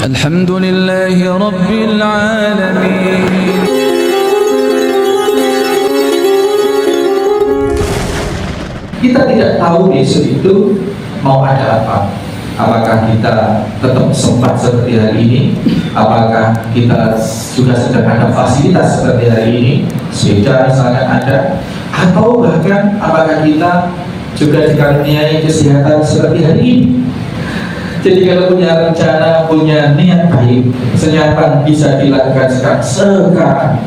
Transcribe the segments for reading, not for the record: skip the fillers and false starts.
Alhamdulillahi Rabbil Alamin. Kita tidak tahu besok itu mau ada apa. Apakah kita tetap sempat seperti hari ini? Apakah kita sudah sedang ada fasilitas seperti hari ini? Sepeda misalkan ada. Atau bahkan apakah kita juga dikaruniai kesehatan seperti hari ini? Jadi kalau punya rencana, punya niat baik, senyapan bisa dilakukan sekarang.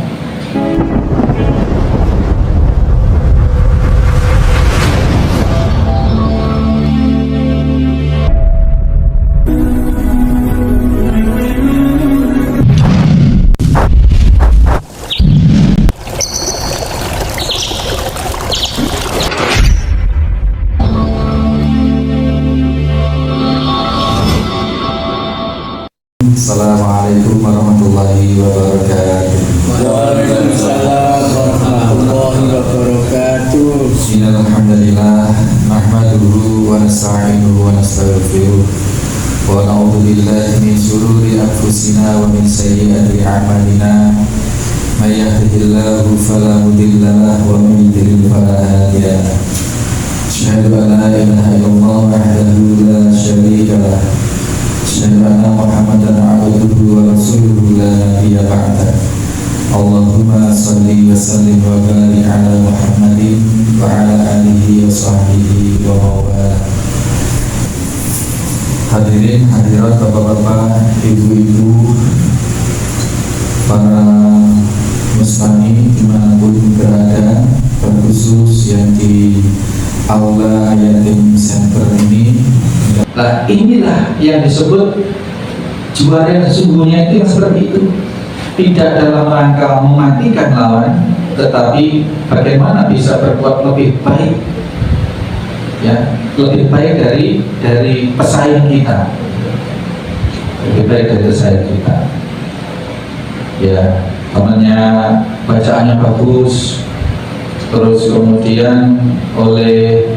Assalamualaikum warahmatullahi wabarakatuh. Waalaikumsalam warahmatullahi wabarakatuh. Innalhamdulillah nahmaduhu wa nasta'inuhu wa nastaghfiruh wa na'udzu billahi min shururi anfusina wa min sayyiati a'malina. May yahdihillahu fala mudilla lahu wa may yudlil fala hadiya lahu. Asyhadu an la ilaha illallah wahdahu la syarika lahu. Asyhadu anna Muhammadan abduhu wa rasuluhu la nabiyya ba'dah. Allahumma salli wa sallim wa barik ala Muhammadin wa ala alihi wa sahbihi wa mawala. Hadirin hadirat bapak-bapak, ibu-ibu, para mustami dimanapun berada, terkhusus yang di Aula Yatim Center ini. Nah, inilah yang disebut juara yang sesungguhnya itu yang seperti itu. Tidak dalam rangka mematikan lawan, tetapi bagaimana bisa berbuat lebih baik, ya, lebih baik dari pesaing kita, lebih baik dari pesaing kita. Ya, temannya bacaannya bagus, terus kemudian oleh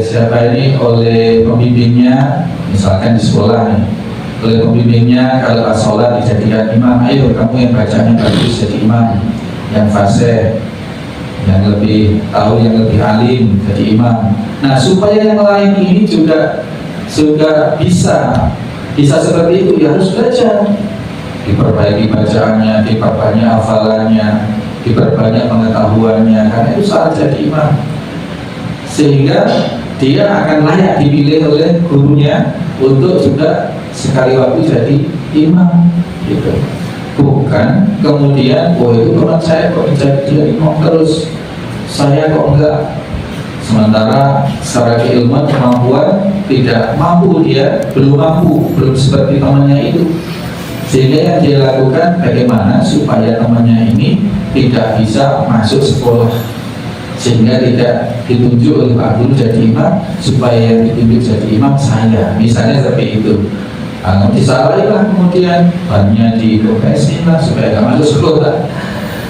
siapa ini, oleh pembimbingnya, misalkan di sekolah nih, oleh pembimbingnya kalau sholat dijadikan imam, ayo kamu yang bacanya bagus jadi imam, yang fasih, yang lebih tahu, yang lebih alim jadi imam. Nah, supaya yang lain ini juga bisa seperti itu, ya harus belajar, diperbaiki bacaannya, diperbanyak hafalannya, diperbanyak pengetahuannya, karena itu saat jadi imam, sehingga dia akan layak dipilih oleh gurunya untuk juga sekali waktu jadi imam, gitu. Bukan kemudian, oh itu teman saya kok jadi imam terus, saya kok enggak. Sementara secara keilmuan kemampuan tidak mampu, dia belum seperti temannya itu. Sehingga yang dia lakukan bagaimana supaya temannya ini tidak bisa masuk sekolah, sehingga tidak ditunjuk oleh Pak Guru jadi imam, supaya yang ditunjuk jadi imam saya, misalnya seperti itu. Nah, disalahin lah, kemudian bannya diprofesi lah supaya tidak masuk sekolah,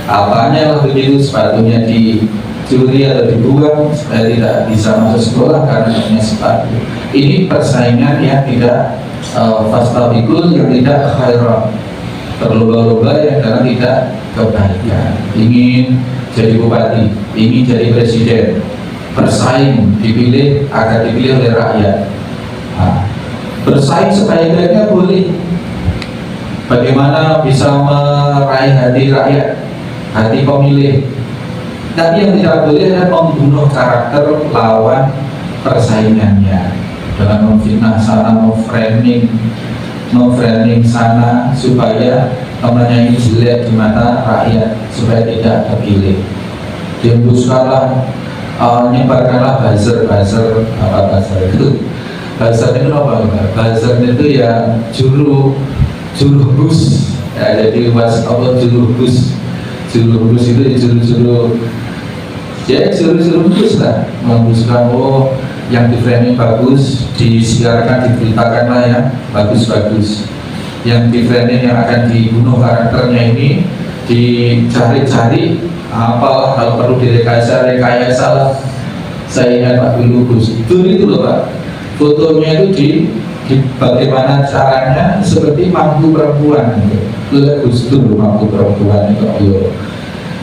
apanya lah begitu, sepatunya dicuri atau dibuang supaya tidak bisa masuk sekolah karena punya sepatu. Ini persaingan yang tidak fastabikul, yang tidak khairan, berlomba-lomba yang karena tidak kebaikan. Ingin jadi bupati, ingin jadi presiden, bersaing, dipilih agar dipilih oleh rakyat. Nah, bersaing sebaik-baiknya boleh. Bagaimana bisa meraih hati rakyat, hati pemilih. Tapi yang tidak boleh adalah membunuh karakter lawan persaingannya dengan memfitnah sana, memframing sana supaya temannya ini jelek di mata rakyat, supaya tidak terpilih. Dihembuskanlah, nyebarkanlah buzzer apa buzzer itu? Buzzer itu apa? Buzzer itu ya juru hembus. Ya, jadi juru hembus itu juru hembus lah, menghembuskan, oh yang di framing bagus, disiarkan, diberitakan lah yang bagus-bagus. Yang di framing yang akan dibunuh karakternya ini dicari-cari, apalah kalau perlu rekayasa lah. Saya ingat Pak Gus Dur itu loh Pak, fotonya itu bagaimana caranya seperti mampu perempuan, Gus Dur mampu perempuan itu.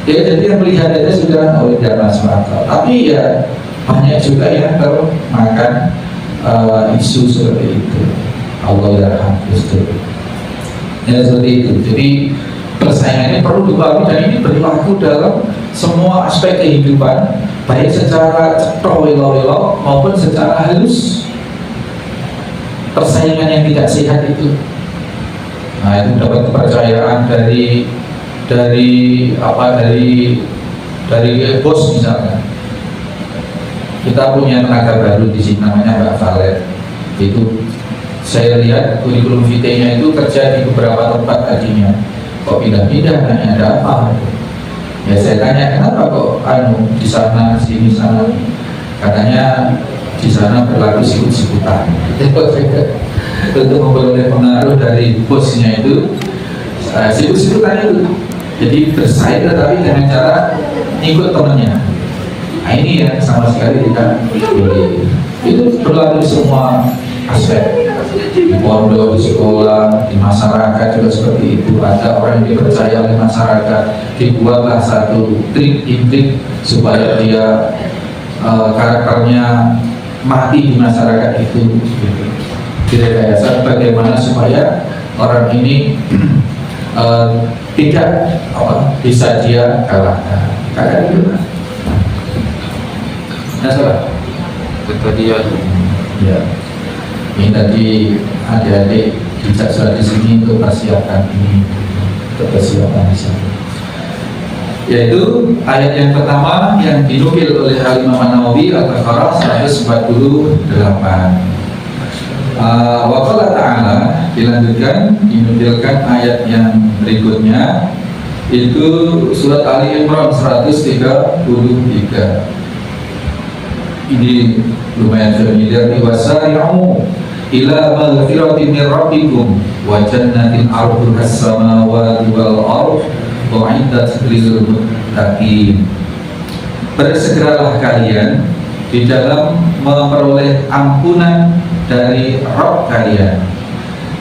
Ya jadi yang melihat itu sudah tidak masuk akal. Tapi ya banyak juga yang termakan isu seperti itu. Allah yarham Gus Dur. Ya seperti itu. Jadi persaingan ini perlu dipahami dan ini berlaku dalam semua aspek kehidupan, baik secara cetok welo-welo maupun secara halus. Persaingan yang tidak sehat itu, nah itu dapat kepercayaan dari bos misalnya. Kita punya tenaga baru di sini namanya Mbak Valet. Itu saya lihat kurikulum vitae-nya itu kerja di beberapa tempat tadinya. Kok pindah-pindah, tanya ada apa? Ya saya tanya kenapa kok di sana sini sana. Katanya di sana berlaku sikut-sikutan. Untuk memperoleh pengaruh dari bosnya itu sikut-sikutan itu. Jadi bersaing tetapi dengan cara ikut temannya. Nah ini yang sama sekali tidak boleh. Itu berlaku di semua aspek, di pondok, di sekolah, di masyarakat juga seperti itu. Ada orang yang dipercaya oleh masyarakat, dibuatlah satu trik supaya dia karakternya mati di masyarakat itu. Direkayasa bagaimana supaya orang ini tidak bisa dia kalahkan. Kadang itu kan. Nah salah. Ketadian. Ya. Ini tadi adik-adik tidak sudah di sini untuk persiapkan ini, untuk persiapan di sana. Yaitu ayat yang pertama yang dinukil oleh Al-Imam An-Nawawi Al-Baqarah 148. Wa qala ta'ala, dilanjutkan dinukilkan ayat yang berikutnya, itu surat Ali Imran 133. Ini lumayan familiar. Wasari'u ila maghfiratin min rabbikum wa jannatin 'arduha as-samawati wal ardh u'iddat lil muttaqin. Bersegeralah kalian di dalam memperoleh ampunan dari Rabb kalian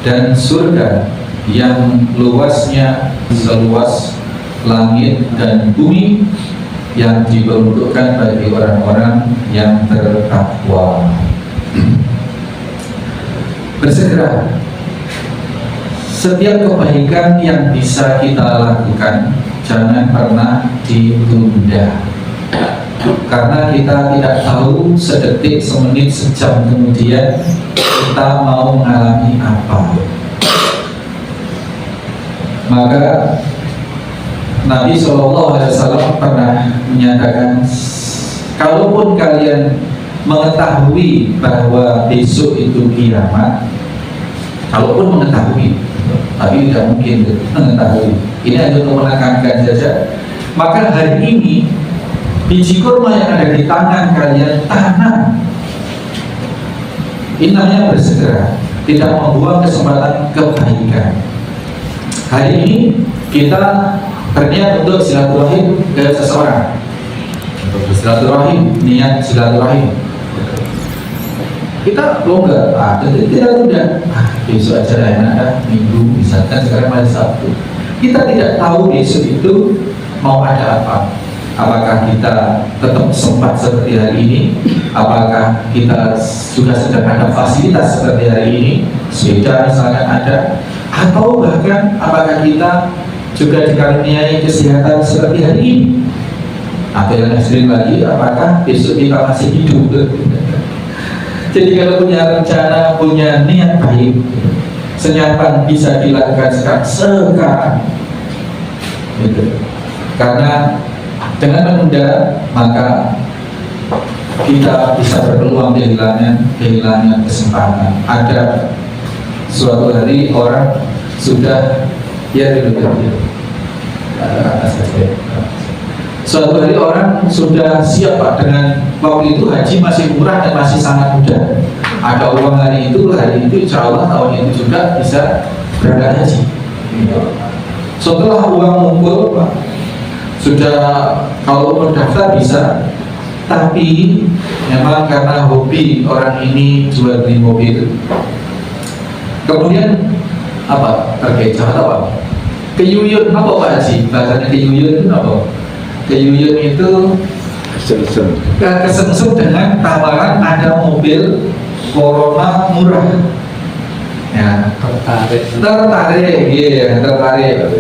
dan surga yang luasnya seluas langit dan bumi, yang diperuntukkan bagi orang-orang yang bertakwa. Bersegera. Setiap kebaikan yang bisa kita lakukan jangan pernah ditunda, karena kita tidak tahu sedetik, semenit, sejam kemudian kita mau mengalami apa. Maka Nabi SAW pernah menyatakan, kalaupun kalian mengetahui bahwa besok itu kiamat, kalaupun mengetahui, tapi tidak mungkin mengetahui, ini hanya untuk menekankan saja, maka hari ini biji kurma yang ada di tangan kalian tanam. Ini namanya bersegera, tidak membuang kesempatan kebaikan. Hari ini kita berniat untuk silaturahim ke seseorang, untuk bersilaturahim, niat silaturahim. Kita longgar, tidak. Besok aja enak, minggu misalkan, sekarang masih Sabtu. Kita tidak tahu besok itu mau ada apa. Apakah kita tetap sempat seperti hari ini? Apakah kita juga sedang ada fasilitas seperti hari ini? Sepeda misalkan ada, atau bahkan apakah kita juga dikaruniai kesehatan seperti hari ini? Atau yang ekstrim lagi, apakah besok kita masih hidup? Jadi kalau punya rencana, punya niat baik, senyapan bisa dilakukan sekarang. Gitu. Karena dengan menunda, maka kita bisa berpeluang kehilangan kesempatan. Ada suatu hari orang sudah suatu hari orang sudah siap Pak, dengan waktu itu haji masih murah dan masih sangat mudah. Ada uang hari itu insya Allah tahun itu juga bisa berangkat haji. Setelah uang ngumpul Pak, sudah kalau mendaftar bisa, tapi memang karena hobi orang ini jual beli mobil, Kemudian apa? Terkecoh atau apa? Keyuyun apa Pak Haji? Bahasanya keyuyun itu apa? Keyuyun itu kesengsem dengan tawaran ada mobil Corona murah. Ya, tertarik, iya, tertarik.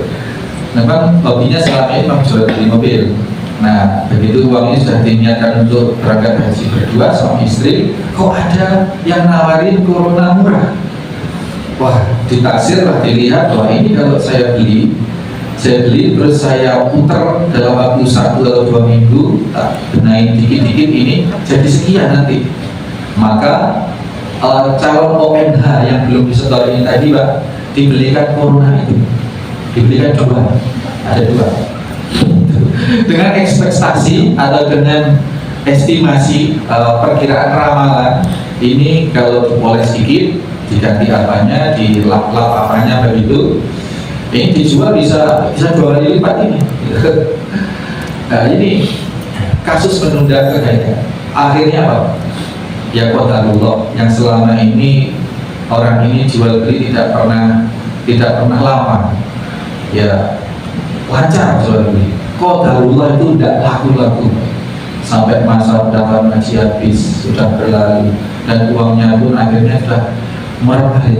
Memang hobinya selama ini memang jual beli mobil. Nah, begitu uangnya sudah diniatkan untuk berangkat haji berdua suami istri, kok ada yang nawarin Corona murah? Wah, ditaksir lah, dilihat, wah ini kalau saya beli terus saya putar dalam waktu 1 atau 2 minggu, tak benahin dikit-dikit ini jadi sekian nanti. Maka calon ONH yang belum disetor ini tadi Pak, dibelikan Corona itu, dibelikan 2, ada 2 dengan ekspektasi atau dengan estimasi perkiraan ramalan ini kalau dipoles sedikit, diganti apanya, dilap-lap apanya begitu, ini dijual bisa 2 kali lipat ini. Nah, ini kasus menunda kekayaan. Akhirnya apa? Ya qadarullah, yang selama ini orang ini jual beli tidak pernah lama, ya lancar jual beli. Qadarullah itu tidak laku sampai masa pendaftaran haji habis, sudah berlalu dan uangnya pun akhirnya sudah merebak.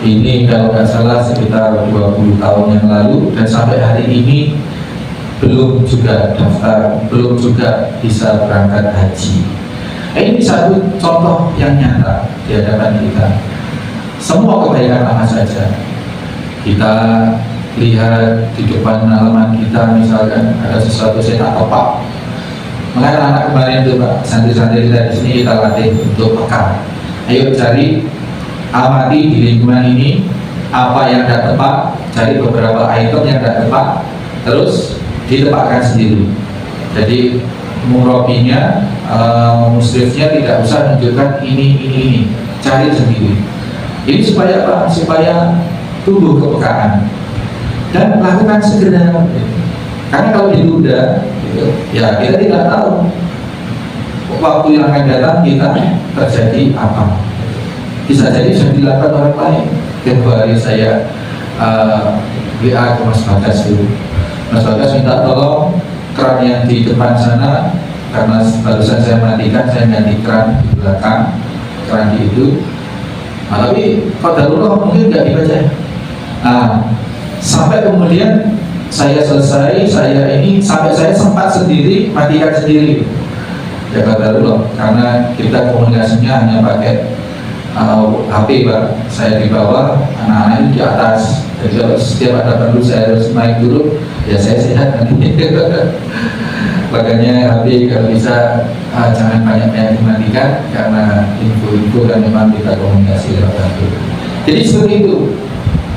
Ini kalau nggak salah sekitar 20 tahun yang lalu, dan sampai hari ini belum juga daftar, belum juga bisa berangkat haji. Ini satu contoh yang nyata di hadapan kita. Semua kebaikan apa saja kita lihat di depan halaman kita, misalkan ada sesuatu saya tak tepat, makanya anak kemarin itu Pak, santri-santri kita di sini kita latih untuk peka. Ayo cari, amati di lingkungan ini apa yang tidak tepat, cari beberapa item yang tidak tepat, terus ditepakkan sendiri. Jadi murabinya, musrifnya tidak usah menunjukkan ini, cari sendiri. Ini supaya apa? Supaya tumbuh kepekaan dan lakukan segera. Karena kalau ditunda, ya kita tidak tahu waktu yang akan datang kita terjadi apa. Bisa jadi sudah dilakukan orang lain. Tempoh hari saya WA ke Mas Bagas dulu. Mas Bagas minta tolong keran yang di depan sana, karena barusan saya matikan, saya ganti keran di belakang, keran di itu. Nah, tapi qadarullah mungkin nggak dibaca. Sampai kemudian saya selesai, sampai saya sempat sendiri matikan sendiri. Ya qadarullah, karena kita komunikasinya hanya pakai HP Pak, saya di bawah, anak-anak di atas. Jadi kalau setiap ada perlu saya harus naik turun, ya saya sehat nanti. Makanya HP kalau bisa jangan banyak-banyak dimatikan, karena info-info dan memang kita komunikasi lewat HP. Jadi seperti itu,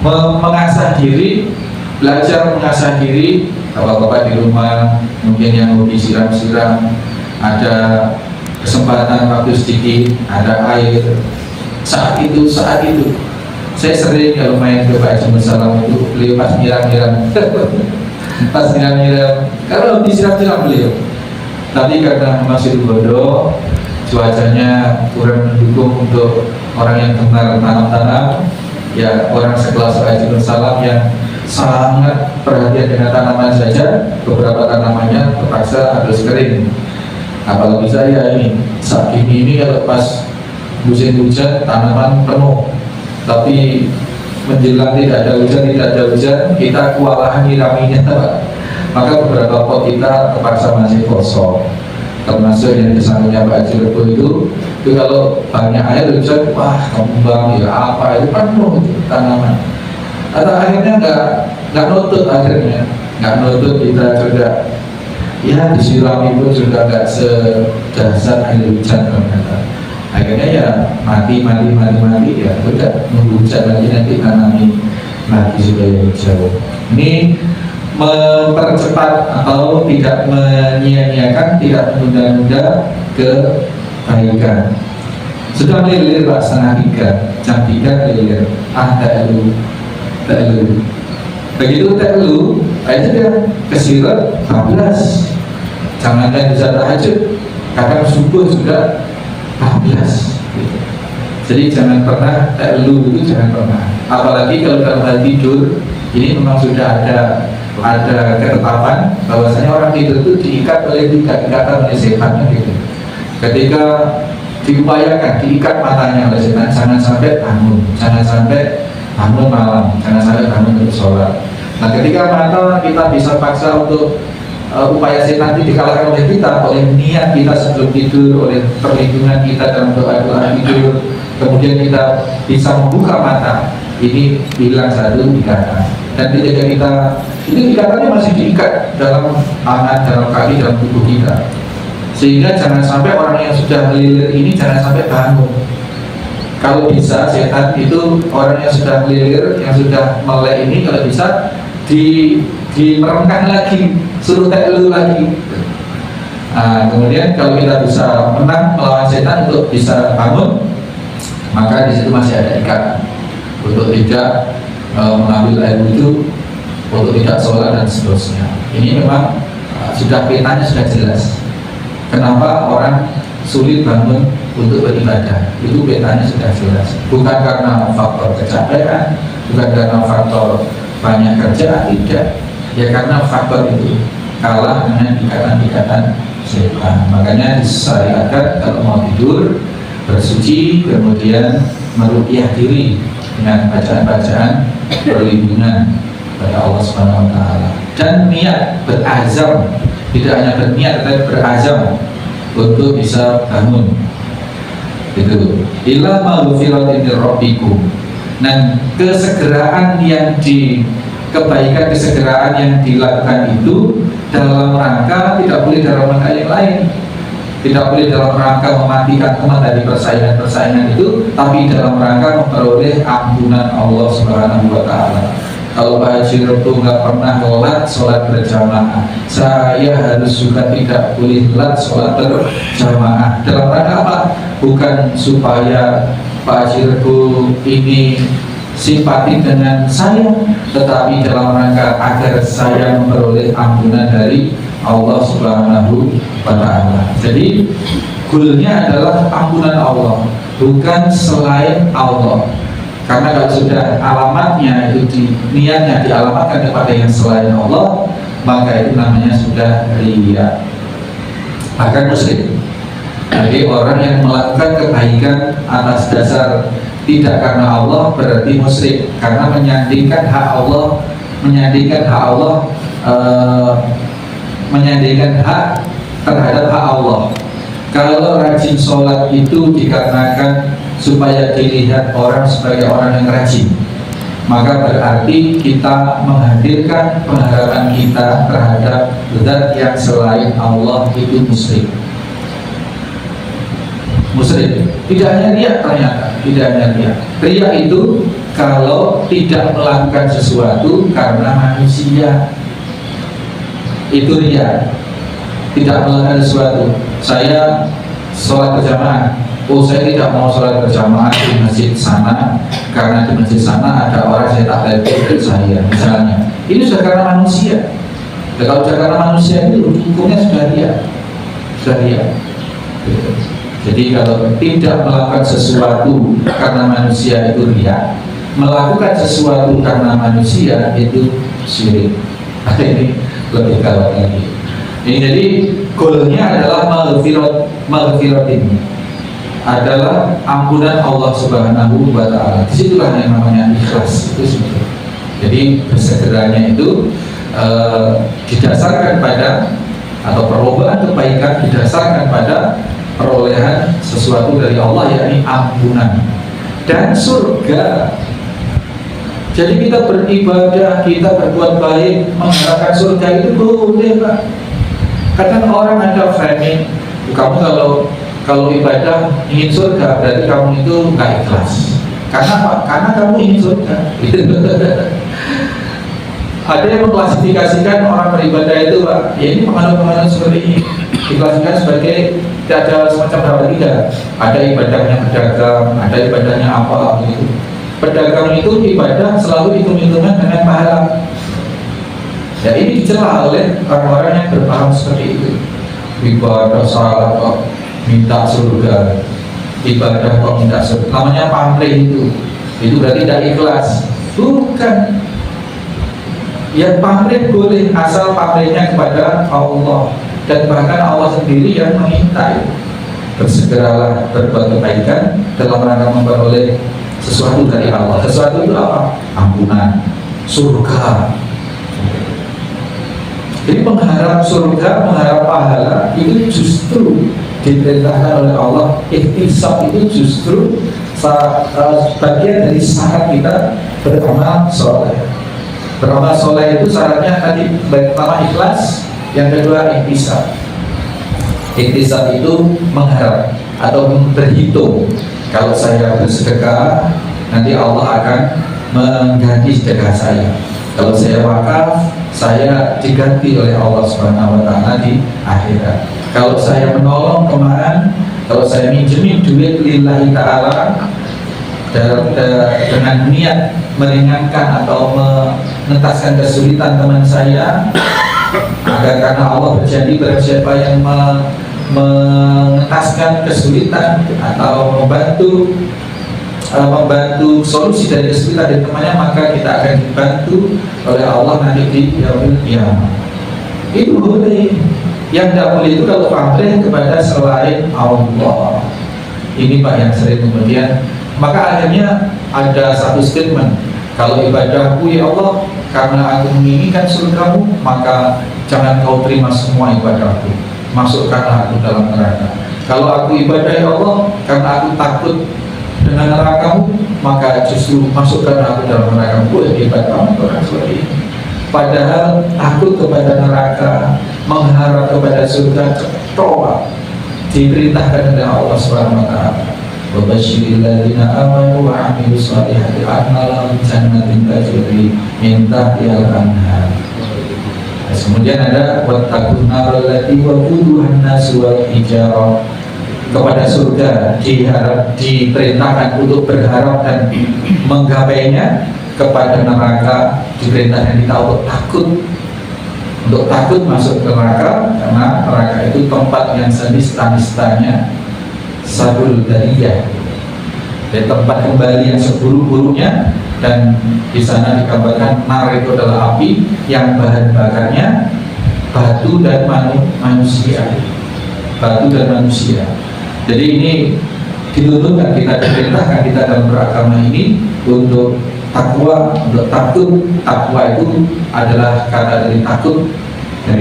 mengasah diri, belajar mengasah diri. Bapak-bapak di rumah mungkin yang hobi siram-siram, ada kesempatan waktu sedikit, ada air, saat itu saya sering kalau main ke Pak Haji Salam itu, beliau pas nyiram-nyiram kalau disiram-siram beliau. Tapi karena masih bodoh, cuacanya kurang mendukung untuk orang yang gemar tanam-tanam, ya orang sekelas Pak Haji Salam yang sangat perhatian dengan tanaman saja, beberapa tanamannya terpaksa harus kering. Apalagi saya saat ini kalau pas musim hujan tanaman penuh, tapi menjelang tidak ada hujan kita kewalahan nyiraminya, maka beberapa pot kita terpaksa masih kosong. Termasuk yang disampingnya Pak Haji Rebo itu kalau banyak air hujan, wah kembang ya apa itu penuh tanaman. Atau akhirnya nggak nutut, kita juga ya disiram itu juga nggak sedahsyat air hujan ternyata. Akhirnya ya mati ya udah nunggu hujan lagi, nanti tanami lagi supaya hijau. Ini mempercepat atau tidak menyia-nyiakan, tidak menunda-nunda kebaikan. Sudah melilir Pak, setengah 3, jam 3 melilir. Ta'lu. Begitu ta'lu, aja dia kesirat 14. Jangankan bisa tahajud, kadang subuh sudah 14 gitu. Jadi jangan pernah lu itu jangan pernah. Apalagi kalau dalam hal tidur, ini memang sudah ada ketetapan bahwasanya orang tidur itu diikat oleh ikatan oleh setan gitu. Ketika diupayakan diikat matanya oleh setan, jangan sampai bangun, jangan sampai bangun malam, jangan sampai bangun untuk sholat. Nah, ketika mata kita bisa paksa untuk upaya setan itu dikalahkan oleh kita, oleh niat kita sebelum tidur, oleh perlindungan kita dalam doa-doa tidur, kemudian kita bisa membuka mata, ini hilang satu ikatan. Dan ketika kita, ini ikatannya masih diikat dalam tangan, dalam kaki, dalam tubuh kita, sehingga jangan sampai orang yang sudah melilir ini jangan sampai bangun. Kalau bisa setan itu orang yang sudah melilir, yang sudah melek ini kalau bisa dimeremkan lagi, suruh teklu lagi. Nah, kemudian kalau kita bisa menang melawan setan untuk bisa bangun, maka di situ masih ada ikatan untuk tidak mengambil air wudhu, untuk tidak sholat dan seterusnya. Ini memang sudah petanya sudah jelas. Kenapa orang sulit bangun untuk beribadah? Itu petanya sudah jelas. Bukan karena faktor kecapean, bukan karena faktor banyak kerjaan, tidak. Ya karena faktor itu kalah dengan ikatan-ikatan setan. Makanya disyariatkan kalau mau tidur bersuci, kemudian meruqyah diri dengan bacaan-bacaan perlindungan pada Allah Subhanahu wa taala. Dan niat berazam, tidak hanya berniat tetapi berazam untuk bisa bangun. Itu ila maghfiratin min rabbikum. Dan kesegeraan yang kebaikan kesegeraan yang dilakukan itu dalam rangka, tidak boleh dalam rangka yang lain, tidak boleh dalam rangka mematikan teman dari persaingan itu, tapi dalam rangka memperoleh ampunan Allah Subhanahu wa taala. Kalau Pak Haji Rekto nggak pernah sholat berjamaah, saya harus juga tidak boleh sholat berjamaah. Dalam rangka apa? Bukan supaya Pak Haji Rekto ini simpati dengan saya, tetapi dalam rangka agar saya memperoleh ampunan dari Allah Subhanahu wa ta'ala. Jadi goalnya adalah ampunan Allah, bukan selain Allah. Karena kalau sudah alamatnya itu niatnya dialamatkan kepada yang selain Allah, maka itu namanya sudah riya, bahkan musyrik. Jadi orang yang melakukan kebaikan atas dasar tidak karena Allah berarti musyrik, karena menyandingkan hak Allah, menyandingkan hak terhadap hak Allah. Kalau rajin sholat itu dikarenakan supaya dilihat orang sebagai orang yang rajin, maka berarti kita menghadirkan pengharapan kita terhadap zat yang selain Allah, itu musyrik. Musyrik. Tidak hanya riya, ternyata tidak hanya riya. Riya itu kalau tidak melakukan sesuatu karena manusia, itu riya. Tidak melakukan sesuatu. Saya sholat berjamaah, oh saya tidak mau sholat berjamaah di masjid sana karena di masjid sana ada orang saya tak lihat saya, misalnya. Ini sudah karena manusia. Dan kalau sudah karena manusia itu hukumnya sudah riya, sudah riya. Jadi kalau tidak melakukan sesuatu karena manusia itu riya, melakukan sesuatu karena manusia itu syirik. Ini lebih gawat lagi. Ini jadi goalnya adalah maghfiratin, adalah ampunan Allah Subhanahu wa ta'ala. Disitulah yang namanya ikhlas itu sebetulnya. Jadi bersegeranya itu didasarkan pada, atau perlombaan kebaikan didasarkan pada perolehan sesuatu dari Allah, yakni ampunan dan surga. Jadi kita beribadah, kita berbuat baik, mengharapkan surga itu boleh, Pak. Kadang orang ada framing, kamu kalau ibadah ingin surga berarti kamu itu nggak ikhlas. Karena apa? Karena kamu ingin surga. Ada yang mengklasifikasikan orang beribadah itu, Pak, ya ini penganut-penganut seperti ini, diklasifikasikan sebagai tidak ada semacam berapa tidak. Ada ibadahnya pedagang, ada ibadahnya apa gitu. Pedagang itu ibadah selalu hitung-hitungan dengan pahala. Ya ini dicela oleh orang-orang yang berpaham seperti itu. Ibadah salat kok minta surga. ibadah kok minta surga. Namanya pamrih itu berarti tidak ikhlas. Bukan. Yang pamrih boleh asal pamrihnya kepada Allah, dan bahkan Allah sendiri yang meminta itu. Bersegeralah berbuat kebaikan dalam rangka memperoleh sesuatu dari Allah. Sesuatu itu apa? Ampunan, surga. Jadi mengharap surga, mengharap pahala itu justru diperintahkan oleh Allah. Ihtisab itu justru bagian dari syarat kita beramal soleh. Beramal soleh itu syaratnya tadi pertama ikhlas, yang kedua ihtisab. Ihtisab itu mengharap atau berhitung, kalau saya bersedekah nanti Allah akan mengganti sedekah saya. Kalau saya wakaf, saya diganti oleh Allah Subhanahu wa Ta'ala di akhirat. Kalau saya menolong kemarin, kalau saya minjemin duit lillahi ta'ala dengan niat meringankan atau mengentaskan kesulitan teman saya, agar karena Allah berjanji barang siapa yang mengentaskan kesulitan atau membantu solusi dari kesulitan dari temannya, maka kita akan dibantu oleh Allah nanti di yaumil qiyamah. Itu boleh. Yang tidak boleh itu kalau pamrih kepada selain Allah. Ini Pak yang sering kemudian, maka akhirnya ada satu statement, kalau ibadahku ya Allah karena aku menginginkan surgamu, maka jangan kau terima semua ibadahku, masukkanlah aku dalam neraka. Kalau aku ibadah ya Allah karena aku takut dengan nerakamu, maka justru masukkan aku dalam neraka. Boleh hebat kamu orang seperti ini. Padahal takut kepada neraka, mengharap kepada surga, coba diperintahkan oleh Allah Subhanahu wa Ta'ala. Wa basyiril ladzina amanu wa 'amilus shalihati anna lahum jannatin tajri min tahtihal anhar. Kemudian ada wattaqun naral lati waquduhan nas wal hijarah. Kepada surga diperintahkan untuk berharap dan menggapainya, kepada neraka diperintahkan kita untuk takut masuk ke neraka, karena neraka itu tempat yang senista-nistanya sadul dariyah, dari tempat kembali yang seburuk-buruknya. Dan di sana digambarkan nar itu adalah api yang bahan bakarnya batu dan manusia. Jadi ini dituntutkan kita, diperintahkan kita dalam beragama ini untuk takwa, untuk takut. Takwa itu adalah kata dari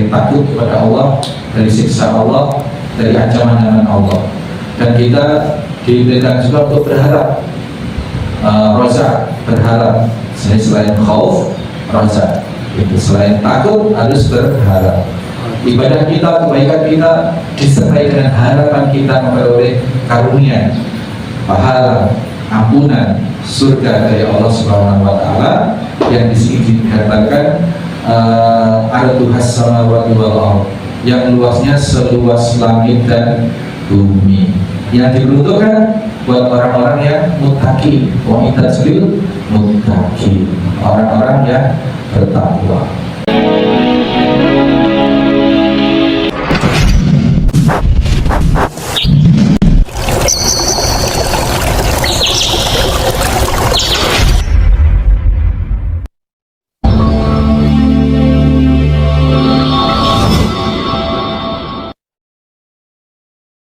takut kepada Allah, dari siksa Allah, dari ancaman Allah. Dan kita diperintahkan juga untuk berharap, roja, berharap. Selain khauf, roja. Itu selain takut harus berharap. Ibadah kita, kebaikan kita disertai dengan harapan kita memperoleh karunia, pahala, ampunan, surga dari Allah Subhanahu wa Ta'ala, yang di sini dikatakan arduhas samawati wal ardh, yang luasnya seluas langit dan bumi, yang diperuntukkan buat orang-orang yang muttaqi, wa ittaqil muttaqi, orang-orang yang bertakwa.